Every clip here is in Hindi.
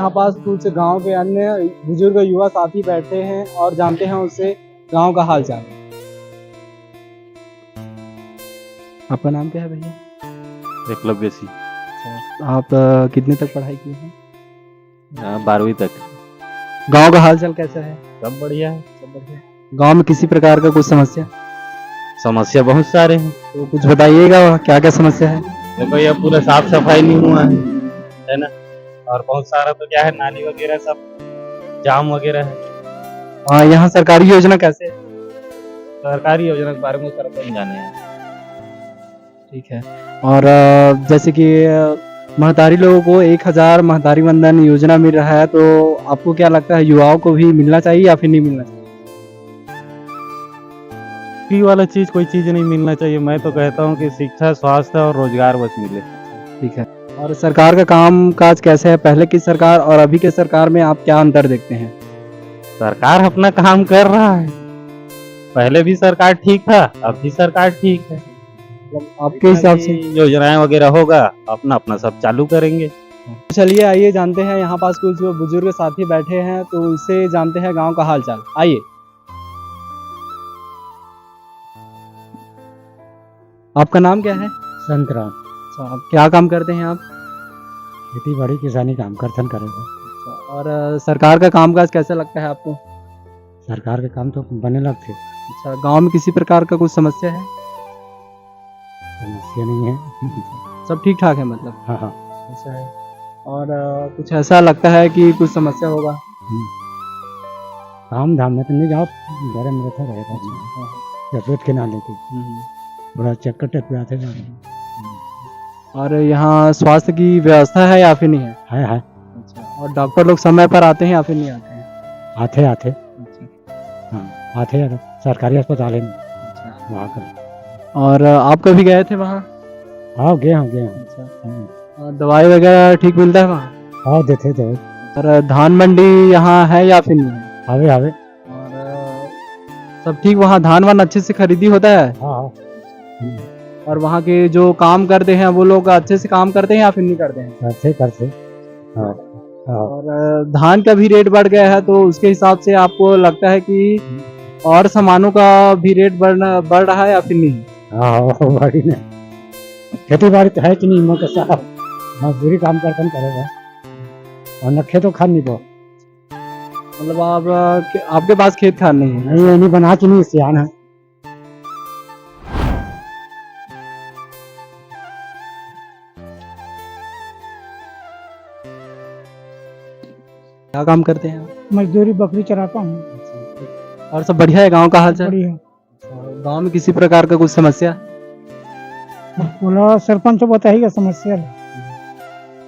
यहाँ पास कुछ गांव के अन्य बुजुर्ग युवा साथी बैठे हैं और जानते हैं उससे गांव का हाल चाल। आपका नाम क्या है भैया? एकलव्य सिंह। आप कितने तक पढ़ाई की है? 12वीं तक। गांव का हाल चाल कैसा है? सब बढ़िया है। गांव में किसी प्रकार का कुछ समस्या? समस्या बहुत सारे हैं। तो कुछ बताइएगा क्या क्या समस्या है? देखो ये पूरा साफ सफाई नहीं हुआ है ना, और बहुत सारा तो क्या है, नाली वगैरह सब जाम वगैरह है। हाँ, यहाँ सरकारी योजना कैसे है? सरकारी योजना के बारे में सरपंच जाने हैं। ठीक है। और जैसे कि महतारी लोगों को 1000 महतारी वंदन योजना मिल रहा है, तो आपको क्या लगता है युवाओं को भी मिलना चाहिए या फिर नहीं मिलना चाहिए? फ्री वाला चीज कोई चीज नहीं मिलना चाहिए। मैं तो कहता हूँ कि शिक्षा, स्वास्थ्य और रोजगार बस मिले। ठीक है। और सरकार का काम काज कैसे है? पहले की सरकार और अभी के सरकार में आप क्या अंतर देखते हैं? सरकार अपना काम कर रहा है। पहले भी सरकार ठीक था, अब भी सरकार ठीक है। आपके हिसाब से योजनाएं वगैरह होगा, अपना अपना सब चालू करेंगे। चलिए आइए जानते हैं, यहाँ पास कुछ बुजुर्ग साथी बैठे हैं तो उनसे जानते हैं गांव का हाल चाल। आइए। आपका नाम क्या है? संतराम। अच्छा, आप क्या काम करते हैं आप? खेती बाड़ी किसानी काम करथन करेगा। और सरकार का कामकाज कैसा लगता है आपको? सरकार के काम तो बने लगते। अच्छा, गांव में किसी प्रकार का कुछ समस्या है? समस्या नहीं है। सब ठीक ठाक है मतलब? हाँ हाँ। ऐसा है। और कुछ ऐसा लगता है कि कुछ समस्या होगा? काम धाम में तो नहीं जाओ, घर में रहता रहेगा। जरूरत के ना लेके थोड़ा चक्कर टक आते हैं। और यहाँ स्वास्थ्य की व्यवस्था है या फिर नहीं है? है। अच्छा, और डॉक्टर लोग समय पर आते हैं या फिर नहीं आते हैं? आते। अच्छा। हाँ आते हैं, सरकारी अस्पताल है वहाँ कर। और आप कभी गए थे वहाँ? हाँ गए हैं। अच्छा। और दवाई वगैरह ठीक मिलता है वहाँ? हाँ देते थे। और धान मंडी यहाँ है या फिर नहीं है? आवे। और सब ठीक वहाँ धान वान अच्छे से खरीदी होता है? हाँ। और वहाँ के जो काम करते हैं वो लोग अच्छे से काम करते हैं या फिर नहीं करते हैं? करते। हाँ। और धान का भी रेट बढ़ गया है, तो उसके हिसाब से आपको लगता है कि और सामानों का भी रेट बढ़ रहा है या फिर नहीं? हाँ बाड़ी ने खेती बाड़ी तो है कि नहीं, मैं साहब मजदूरी काम करते करेगा और नखे तो खा नहीं पो। मतलब आपके पास खेत खान नहीं है? नहीं बना कि नहीं सियान है। क्या काम करते हैं आप? मजदूरी बकरी चराता हूँ। और सब बढ़िया है? गांव का हाल चाल? बढ़िया। गांव में किसी प्रकार का कुछ समस्या? बोला सरपंच तो बताइएगा समस्या है।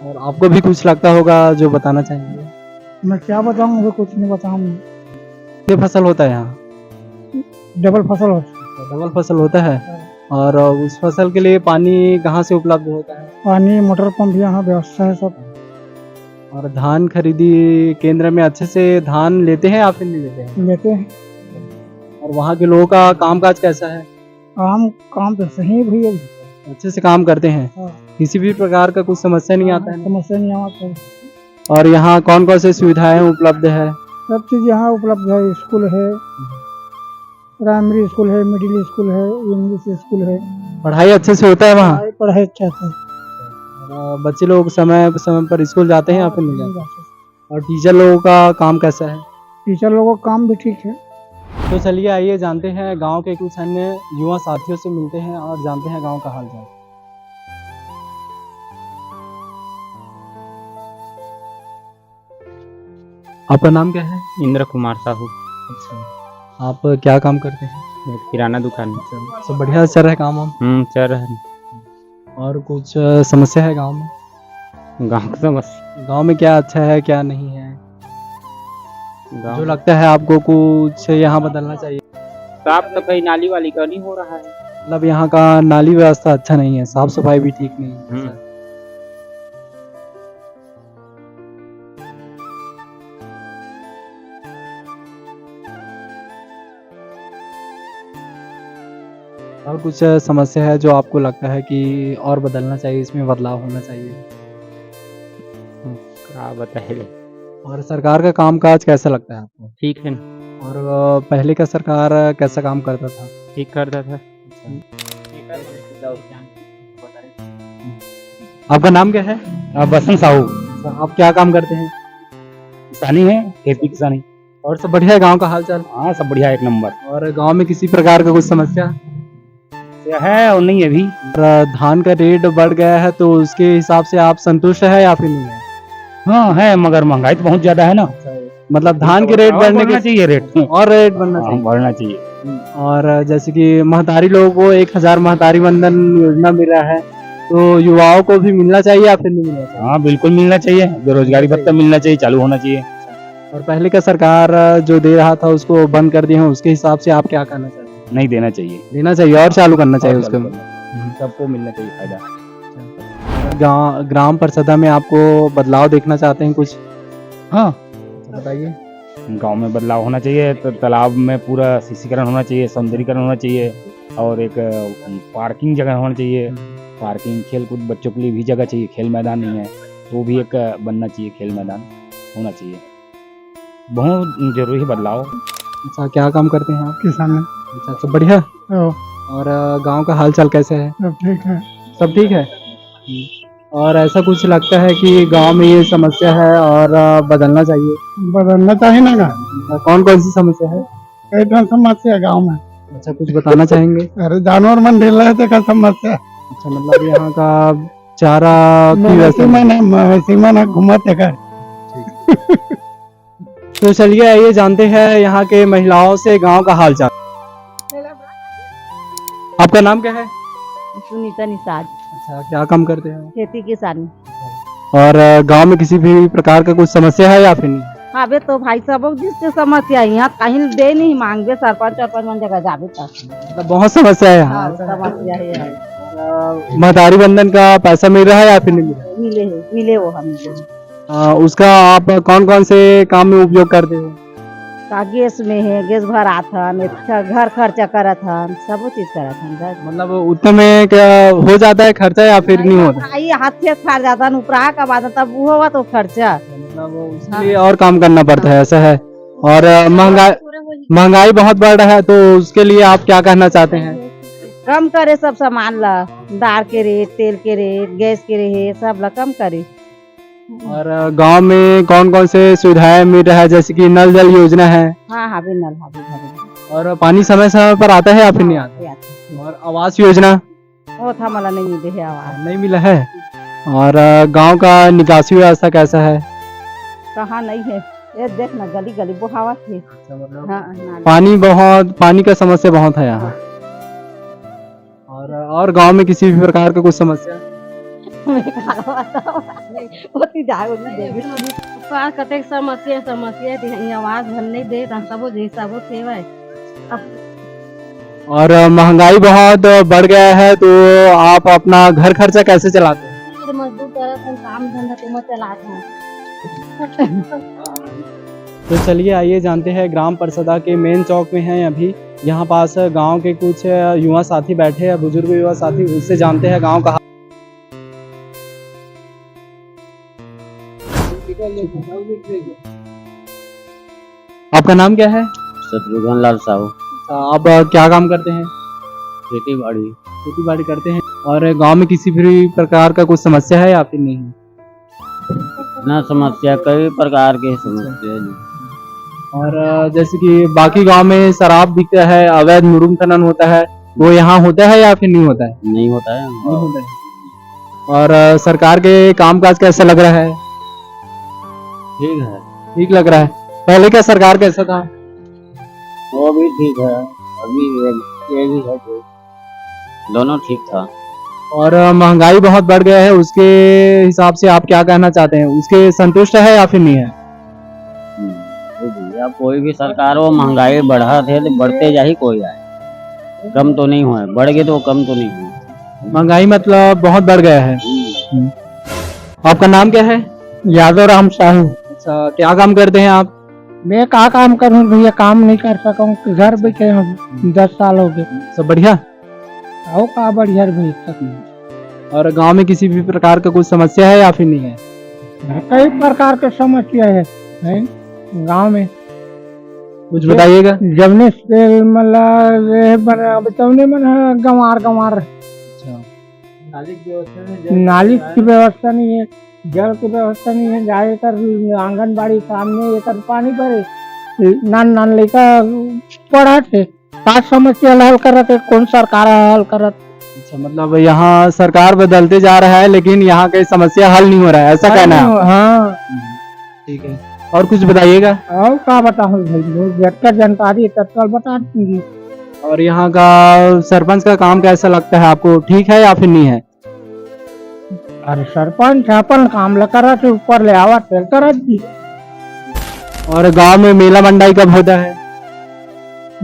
और आपको भी कुछ लगता होगा जो बताना चाहेंगे? मैं क्या बताऊँ, मुझे कुछ नहीं बताऊँ। कितने फसल होता है यहाँ? डबल फसल होता। डबल फसल होता है। और उस फसल के लिए पानी कहाँ से उपलब्ध होता है? पानी मोटर पंप यहाँ व्यवस्था है सब। और धान खरीदी केंद्र में अच्छे से धान लेते हैं या फिर नहीं लेते हैं? लेते हैं। और वहाँ के लोगों का कामकाज कैसा है? काम तो सही भैया, अच्छे से काम करते हैं? हाँ। किसी भी प्रकार का कुछ समस्या नहीं आता है? समस्या नहीं आता। और यहाँ कौन कौन सी सुविधाएं उपलब्ध है? सब चीज यहाँ उपलब्ध है। स्कूल है, प्राइमरी स्कूल है, मिडिल स्कूल है, इंग्लिश स्कूल है। पढ़ाई अच्छे से होता है वहाँ? पढ़ाई अच्छा से। और बच्चे लोग समय पर स्कूल जाते हैं या फिर नहीं जाते? और टीचर लोगों का काम कैसा है? टीचर लोगों का काम भी ठीक है। तो चलिए आइए जानते हैं गांव के कुछ अन्य युवा साथियों से मिलते हैं और जानते हैं गांव का हाल चाल। आपका नाम क्या है? इंद्र कुमार साहू। अच्छा, आप क्या काम करते हैं? किराना दुकान में। सब बढ़िया चल रहा है काम हम? चल रहा है। और कुछ समस्या है गांव में? गाँव की समस्या, गांव में क्या अच्छा है क्या नहीं है गाँव जो लगता है आपको कुछ यहाँ बदलना चाहिए? साफ सफाई नाली वाली का नहीं हो रहा है। मतलब यहाँ का नाली व्यवस्था अच्छा नहीं है, साफ सफाई भी ठीक नहीं है। और कुछ समस्या है जो आपको लगता है कि और बदलना चाहिए, इसमें बदलाव होना चाहिए? क्या बताए। और सरकार का कामकाज कैसा लगता है आपको? ठीक है, और पहले का सरकार कैसा काम करता था? ठीक करता था। आपका नाम क्या है? बसंत साहू आप क्या काम करते हैं? किसानी है, खेती किसानी। और सब बढ़िया है गांव का हालचाल? हाँ सब बढ़िया, एक नंबर। और गांव में किसी प्रकार का कुछ समस्या? क्या है और नहीं है अभी। और धान का रेट बढ़ गया है तो उसके हिसाब से आप संतुष्ट है या फिर नहीं है? हाँ है, मगर महंगाई तो बहुत ज्यादा है ना। मतलब धान के रेट और बढ़ने बढ़ना के चाहिए रेट। और रेट बढ़ना हाँ, चाहिए। बढ़ना चाहिए। और जैसे कि महतारी लोगों को 1000 महतारी वंदन योजना मिल रहा है तो युवाओं को भी मिलना चाहिए या फिर नहीं मिलना चाहिए? हाँ बिल्कुल मिलना चाहिए, बेरोजगारी भत्ता मिलना चाहिए, चालू होना चाहिए। और पहले का सरकार जो दे रहा था उसको बंद कर दिए हैं, उसके हिसाब से आप क्या करना चाहते हैं? नहीं देना चाहिए, देना चाहिए और चालू करना चाहिए उसको। सबको मिलना चाहिए फायदा। ग्राम परिषदा में आपको बदलाव देखना चाहते हैं कुछ? हाँ बताइए। गांव में बदलाव होना चाहिए, तो तालाब में पूरा शिक्षीकरण होना चाहिए, सौंदर्यीकरण होना चाहिए, और एक पार्किंग जगह होना चाहिए। पार्किंग, खेल कूद, बच्चों के लिए भी जगह चाहिए, खेल मैदान नहीं है तो भी एक बनना चाहिए, खेल मैदान होना चाहिए। बहुत जरूरी है बदलाव। अच्छा, क्या काम करते हैं आप? किसान अच्छा, सब बढ़िया। और गांव का हालचाल कैसे है? सब ठीक है। सब ठीक है। और ऐसा कुछ लगता है कि गांव में ये समस्या है और बदलना चाहिए? बदलना चाहिए ना का। कौन कौन सी समस्या है? कई तरह समस्या गाँव में। अच्छा, कुछ बताना चाहेंगे? अरे जानवर मन ढील रहे थे का समस्या। अच्छा, मतलब यहाँ का चारा की मवेशी वैसे मन घूमते कर। तो चलिए आइए जानते हैं यहाँ के महिलाओं से गांव का हालचाल। आपका नाम क्या है? सुनीता निषाद, अच्छा, क्या काम करते हैं? खेती किसानी। और गांव में किसी भी प्रकार का कुछ समस्या है या फिर नहीं? हाँ बे तो भाई सब जिससे समस्या है यहाँ कहीं दे नहीं मांगे सरपंच सरपंच मन जगह जाबे तक। मतलब बहुत समस्या है यहाँ। हाँ, समस्या है। महतारी बंधन का पैसा मिल रहा है या फिर नहीं मिल रहा? मिले वो हम मिले। उसका आप कौन कौन से काम में उपयोग करते हो? का गैस में है, गैस भरा था, घर खर्चा करा था, सब चीज करा था। मतलब उतने में क्या हो जाता है खर्चा या फिर नहीं होता? ये हाथ से खा जाता है, उपरा का बात तब वो होगा तो खर्चा। मतलब उसके लिए और काम करना पड़ता है, ऐसा है। और महंगाई बहुत बढ़ रहा है तो उसके लिए आप क्या कहना चाहते हैं? कम करे सब सामान ला, दाल के रेट, तेल के रेट, गैस के रेट सब ला कम करे। और गांव में कौन कौन से सुविधाएं मिल रहा है, जैसे कि नल जल योजना है? हाँ हाँ नल हाँ। और पानी समय समय पर आता है या फिर नहीं आता? और आवास योजना? वो था मला नहीं मिले है आवाज। नहीं मिला है। और गांव का निकासी व्यवस्था कैसा है? कहाँ नहीं है, ये देख ना गली गली बहावत है। हाँ, पानी का समस्या बहुत है यहाँ। और गांव में किसी भी प्रकार का कुछ समस्या? कतेक समस्या थी आवाज भर नहीं दे सबो जैसा वो सेवा। और महंगाई बहुत बढ़ गया है तो आप अपना घर खर्चा कैसे चलाते हैं? मजदूर करत हन, काम धंधा तुम चलाते हैं। तो चलिए आइए जानते हैं, ग्राम परिषदा के मेन चौक में हैं अभी। यहाँ पास गांव के कुछ युवा साथी बैठे हैं, बुजुर्ग युवा साथी, उससे जानते हैं गांव का। आपका नाम क्या है? शत्रुघ्न लाल साहू। आप क्या काम करते हैं? खेती बाड़ी। खेती बाड़ी करते हैं। और गांव में किसी भी प्रकार का कुछ समस्या है या फिर नहीं? ना समस्या, कई प्रकार के समस्या। और जैसे कि बाकी गांव में शराब बिकता है, अवैध मुरुम खनन होता है, वो यहाँ होता है या फिर नहीं होता है? नहीं होता है। नहीं होता है। और सरकार के कामकाज कैसा लग रहा है? ठीक है। ठीक लग रहा है। पहले का सरकार कैसा था? वो भी ठीक है, अभी ये भी है, दोनों ठीक था। और महंगाई बहुत बढ़ गया है, उसके हिसाब से आप क्या कहना चाहते हैं? उसके संतुष्ट है या फिर नहीं है? या कोई भी सरकार हो, महंगाई बढ़ा थे तो बढ़ते जा ही कोई आए, कम तो नहीं हुआ, बढ़ गए तो कम तो नहीं हुआ। महंगाई मतलब बहुत बढ़ गया है। आपका नाम क्या है? यादव राम साहू। अच्छा, क्या काम करते हैं आप? मैं क्या काम करूँ भैया, काम नहीं कर सकूँ, घर बैठे 10 साल हो गए। सब बढ़िया। आओ का बढ़िया भैया। और गांव में किसी भी प्रकार का कुछ समस्या है या फिर नहीं है? कई प्रकार के समस्या है, है गांव में कुछ बताइएगा। जमने से मतलब ये बना बचौने में गंवार गंवार नाली की व्यवस्था नहीं है, जल की व्यवस्था नहीं है। जाए कर आंगनबाड़ी सामने एक पानी भरे नान नान लेकर पढ़ा थे पांच समस्या हल करत है, कौन सरकार हल करत। अच्छा, मतलब यहाँ सरकार बदलते जा रहा है लेकिन यहाँ की समस्या हल नहीं हो रहा है, ऐसा कहना है। हाँ ठीक है, और कुछ बताइएगा। और क्या बताऊँ भाई, झटकर जानकारी तत्काल बता दूंगी। और यहाँ का सरपंच का काम कैसा लगता है आपको, ठीक है या फिर नहीं है? अरे सरपंच अपन काम ल करत है, ऊपर ले आवा फिर करत दी। और गांव में मेला मंडाई कब होता है?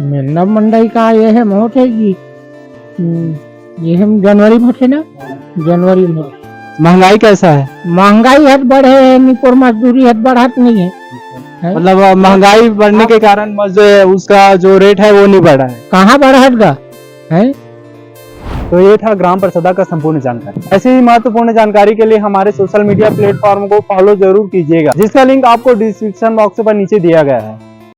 मेला मंडई का ये है मोट है जी, ये हम जनवरी में थे ना, जनवरी में। महंगाई कैसा है? महंगाई हद बढ़े है, निपुर मजदूरी हद बढ़त नहीं है। मतलब महंगाई बढ़ने के कारण उसका जो रेट है वो नहीं बढ़ा है। कहाँ बढ़त गा है? तो ये था ग्राम परिषदा का संपूर्ण जानकारी। ऐसे ही महत्वपूर्ण जानकारी के लिए हमारे सोशल मीडिया प्लेटफॉर्म को फॉलो जरूर कीजिएगा, जिसका लिंक आपको डिस्क्रिप्शन बॉक्स पर नीचे दिया गया है।